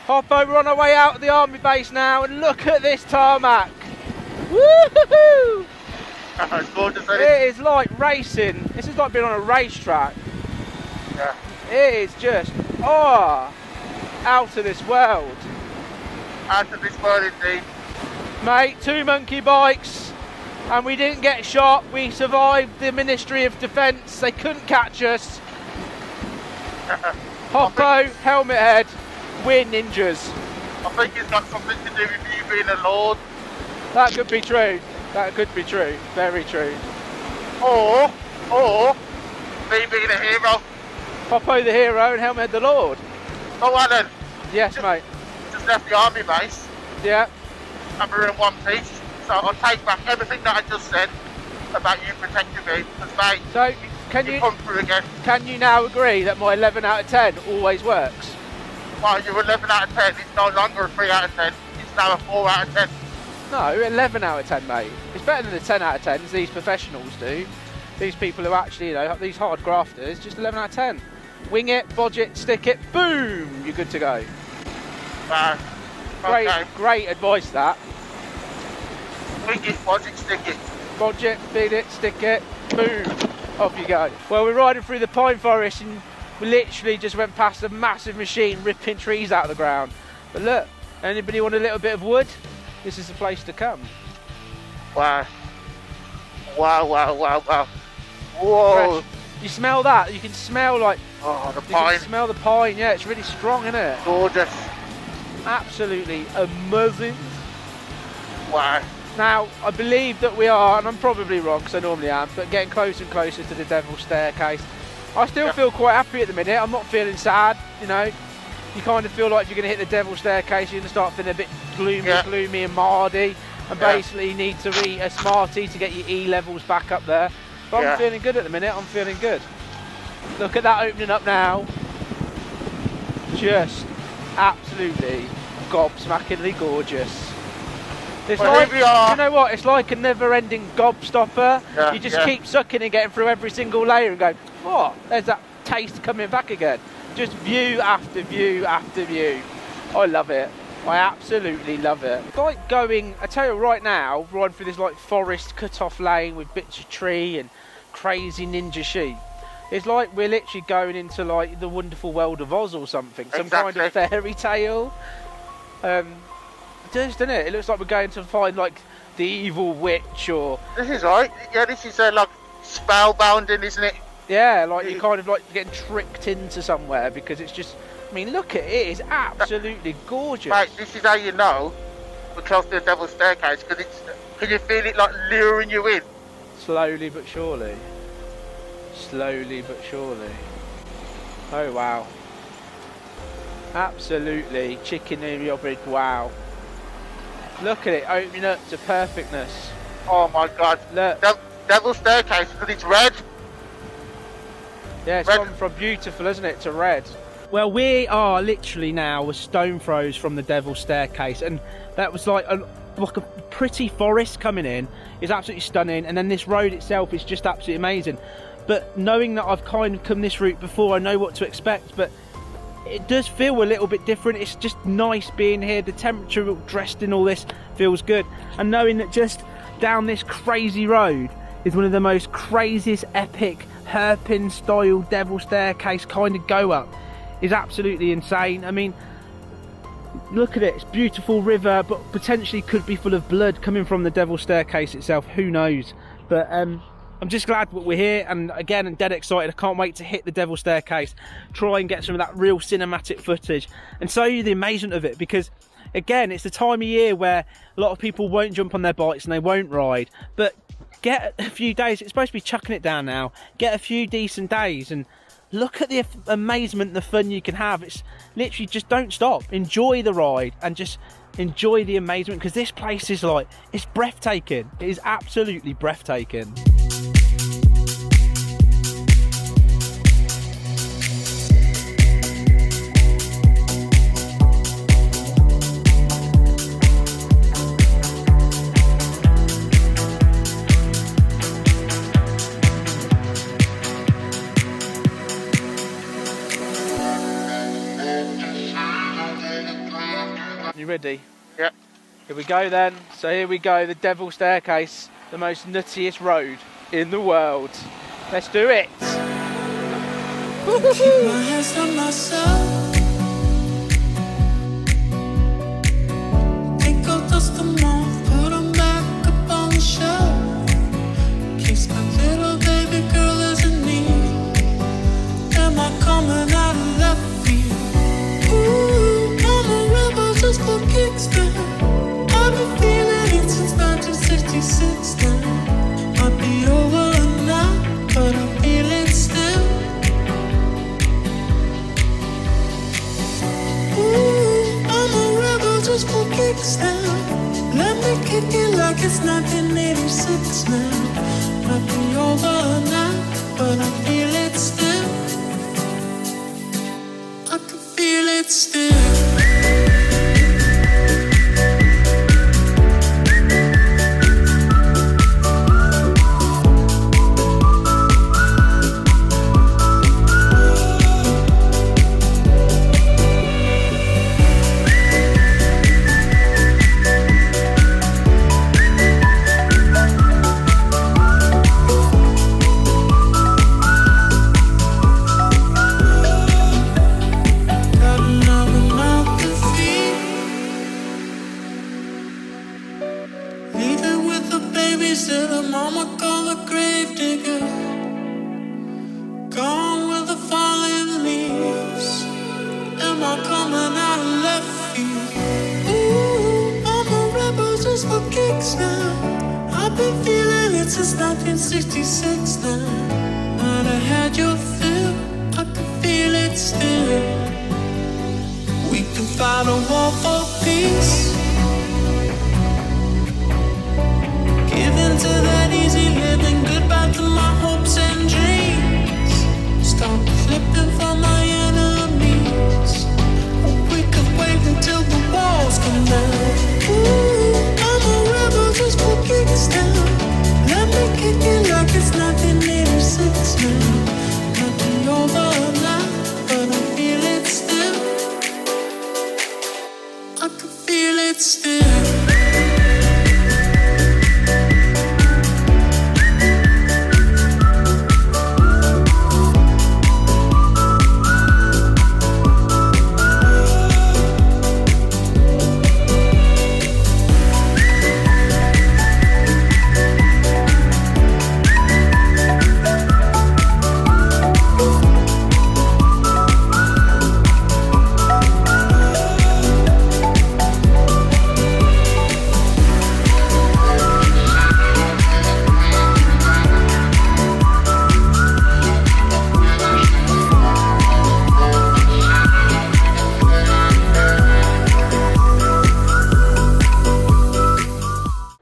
Hoppo, we're on our way out of the army base now, and look at this tarmac. Woo-hoo-hoo! It's gorgeous, isn't It is like racing. This is like being on a racetrack. Yeah. It is just, out of this world. Out of this world indeed. Mate, 2 monkey bikes, and we didn't get shot. We survived the Ministry of Defence. They couldn't catch us. Hoppo, helmet head, we're ninjas. I think it's got something to do with you being a lord. That could be true. That could be true. Very true. Or me being a hero. Hoppo the hero and helmet head the lord. Oh, well then. Yes, mate. Just left the army base. Yeah. And we're in one piece. So I'll take back everything that I just said about you protecting me. Because, mate, So, you come through again. Can you now agree that my 11 out of 10 always works? Well, you're 11 out of 10. It's no longer a 3 out of 10. It's now a 4 out of 10. No, 11 out of 10, mate. It's better than the 10 out of 10s these professionals do. These people who actually, these hard grafters, just 11 out of 10. Wing it, bodge it, stick it, boom, you're good to go. Okay. Great advice, that. Wing it, bodge it, stick it. Bodge it, feed it, stick it, boom, off you go. Well, we're riding through the pine forest and we literally just went past a massive machine ripping trees out of the ground. But look, anybody want a little bit of wood? This is the place to come. Wow. Whoa. Fresh. You smell that? You can smell like... Oh, the You pine. can smell the pine, yeah, it's really strong, isn't it? Gorgeous. Absolutely amazing. Wow. Now, I believe that we are, and I'm probably wrong because I normally am, but getting closer and closer to the Devil's Staircase. I still feel quite happy at the minute. I'm not feeling sad, You kind of feel like if you're going to hit the Devil's Staircase, you're going to start feeling a bit gloomy and mardy, and basically need to eat a Smartie to get your E levels back up there. But I'm feeling good at the minute. I'm feeling good. Look at that opening up now. Just absolutely gobsmackingly gorgeous. It's like, you know what? It's like a never-ending gobstopper. Yeah, you just keep sucking and getting through every single layer and go, what? There's that taste coming back again. Just view after view after view. I love it. I absolutely love it. It's like going, I tell you right now, riding through this like forest cut-off lane with bits of tree and crazy ninja sheep. It's like we're literally going into like the wonderful world of Oz or something. Some kind of fairy tale. It does, doesn't it? It looks like we're going to find like the evil witch or... This is right. Yeah, this is like spellbounding, isn't it? Yeah, like you're kind of like getting tricked into somewhere because it's just... I mean, look at it. It's absolutely gorgeous. Right, this is how you know we're close to the Devil's Staircase because can you feel it like luring you in? Slowly but surely. Slowly but surely. Oh, wow. Absolutely. Chicken bridge. Wow. Look at it opening up to perfectness. Oh my God. Look. Devil's Staircase because it's red. Yeah, it's gone from beautiful, isn't it, to red. Well, we are literally now a stone throws from the Devil's Staircase, and that was like a pretty forest coming in. It's absolutely stunning, and then this road itself is just absolutely amazing. But knowing that I've kind of come this route before, I know what to expect, but it does feel a little bit different. It's just nice being here. The temperature dressed in all this feels good, and knowing that just down this crazy road is one of the most craziest epic hairpin style Devil's Staircase kind of go up is absolutely insane. I mean, look at it. It's a beautiful river, but potentially could be full of blood coming from the Devil's Staircase itself. Who knows? But I'm just glad that we're here, and again, I'm dead excited. I can't wait to hit the Devil's Staircase, try and get some of that real cinematic footage and show you the amazement of it, because again, it's the time of year where a lot of people won't jump on their bikes and they won't ride, but get a few days. It's supposed to be chucking it down now. Get a few decent days and look at the amazement, the fun you can have. It's literally just don't stop. Enjoy the ride and just enjoy the amazement, because this place is like, it's breathtaking. It is absolutely breathtaking. ready? Yep. Here we go then. So here we go, the Devil Staircase, the most nuttiest road in the world. Let's do it. Keep my hands on myself. Take out dust them off, put them back up on the shelf. Kiss my little baby girl is in need. Am I coming out of left field? Ooh, I'm a rebel just for kicks now. I've been feeling it since 1966 now. Might be over now, but I feel it still. Ooh, I'm a rebel just for kicks now. Let me kick it like it's 1986 now. Might be over now, but I feel it still. I can feel it still.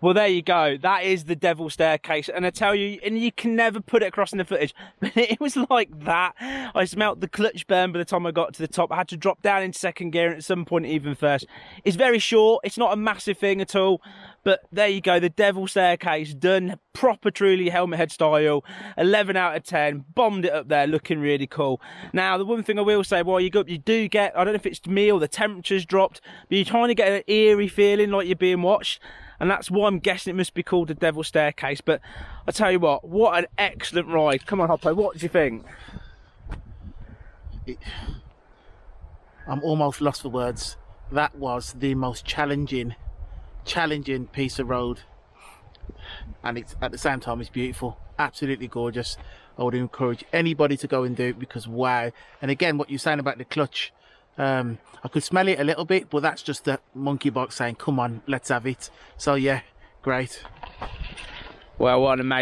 Well, there you go. That is the Devil Staircase. And I tell you, and you can never put it across in the footage, but it was like that. I smelt the clutch burn by the time I got to the top. I had to drop down into second gear and at some point even first. It's very short. It's not a massive thing at all. But there you go. The Devil Staircase done proper, truly helmet head style. 11 out of 10. Bombed it up there, looking really cool. Now, the one thing I will say, while you go up, you do get, I don't know if it's me or the temperature's dropped, but you're trying to get an eerie feeling like you're being watched. And that's why I'm guessing it must be called the Devil Staircase. But I tell you what an excellent ride. Come on, Hoppo, what do you think? I'm almost lost for words. That was the most challenging piece of road, and it's at the same time it's beautiful, absolutely gorgeous. I would encourage anybody to go and do it because wow. And again, what you're saying about the clutch, I could smell it a little bit, but that's just the monkey box saying come on, let's have it. So yeah, great. Well, what an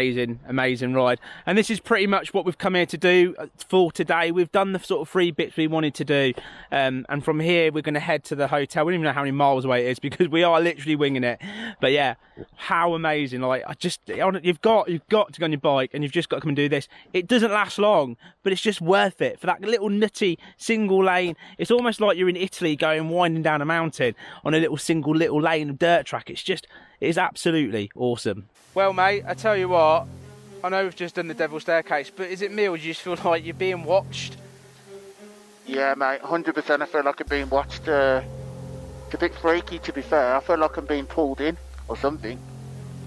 amazing ride. And this is pretty much what we've come here to do for today. We've done the sort of 3 bits we wanted to do. And from here, we're going to head to the hotel. We don't even know how many miles away it is because we are literally winging it. But yeah, how amazing. Like, you've got to go on your bike and you've just got to come and do this. It doesn't last long, but it's just worth it. For that little nutty single lane, it's almost like you're in Italy going winding down a mountain on a little lane of dirt track. It is absolutely awesome. Well, mate, I tell you what, I know we've just done the Devil Staircase, but is it me or do you just feel like you're being watched? Yeah, mate, 100%. I feel like I'm being watched. It's a bit freaky, to be fair. I feel like I'm being pulled in or something.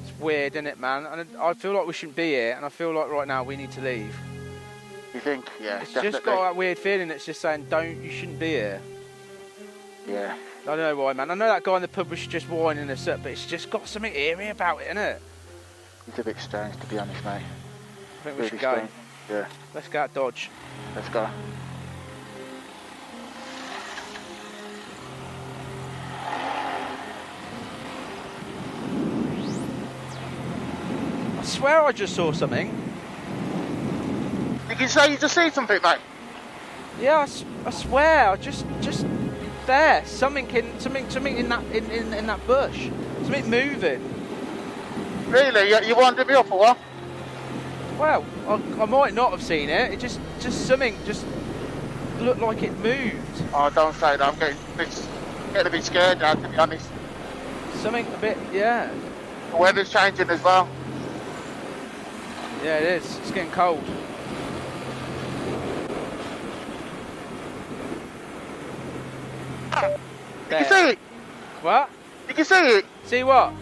It's weird, isn't it, man? And I feel like we shouldn't be here, and I feel like right now we need to leave. You think? Yeah, It's definitely. just got that weird feeling that's just saying, you shouldn't be here. Yeah. I don't know why, man. I know that guy in the pub was just winding us up, but it's just got something eerie about it, innit? It's a bit strange, to be honest, mate. I think we Really should go. strange. Yeah, Let's go out Dodge. let's go. I swear I just saw something. You can say you just see something, mate. Yeah, I swear, I just there. Something in that bush. Something moving. Really? You winded me up or what? Well, I might not have seen it. It just something just looked like it moved. Oh, don't say that. I'm getting a bit scared now, to be honest. Something a bit, yeah. The weather's changing as well. Yeah, it is. It's getting cold. You can see it? What? You can see it? See what?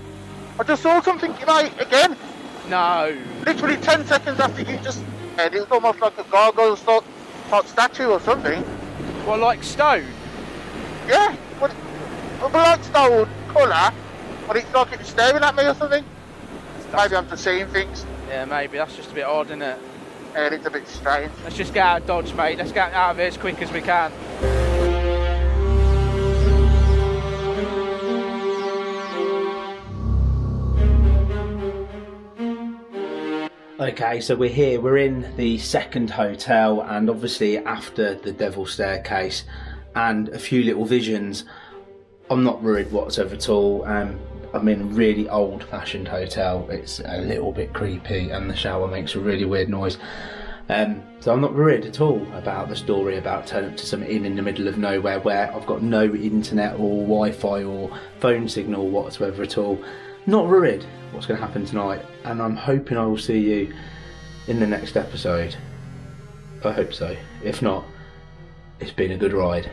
I just saw something, mate, again. No. Literally 10 seconds after you just said it was almost like a gargoyle type statue or something. What, like stone? Yeah, but like stone colour, but it's like it's staring at me or something. Maybe I'm just seeing things, Yeah, maybe. That's just a bit odd, isn't it? and it's a bit strange. Let's just get out of Dodge, mate. Let's get out of here as quick as we can. Okay, so we're here. We're in the second hotel, and obviously after the Devil's Staircase and a few little visions, I'm not worried whatsoever at all. I'm in a really old-fashioned hotel. It's a little bit creepy, and the shower makes a really weird noise. So I'm not worried at all about the story about turning up to some inn in the middle of nowhere where I've got no internet or Wi-Fi or phone signal whatsoever at all. Not worried what's going to happen tonight, and I'm hoping I will see you in the next episode. I hope so. If not, it's been a good ride.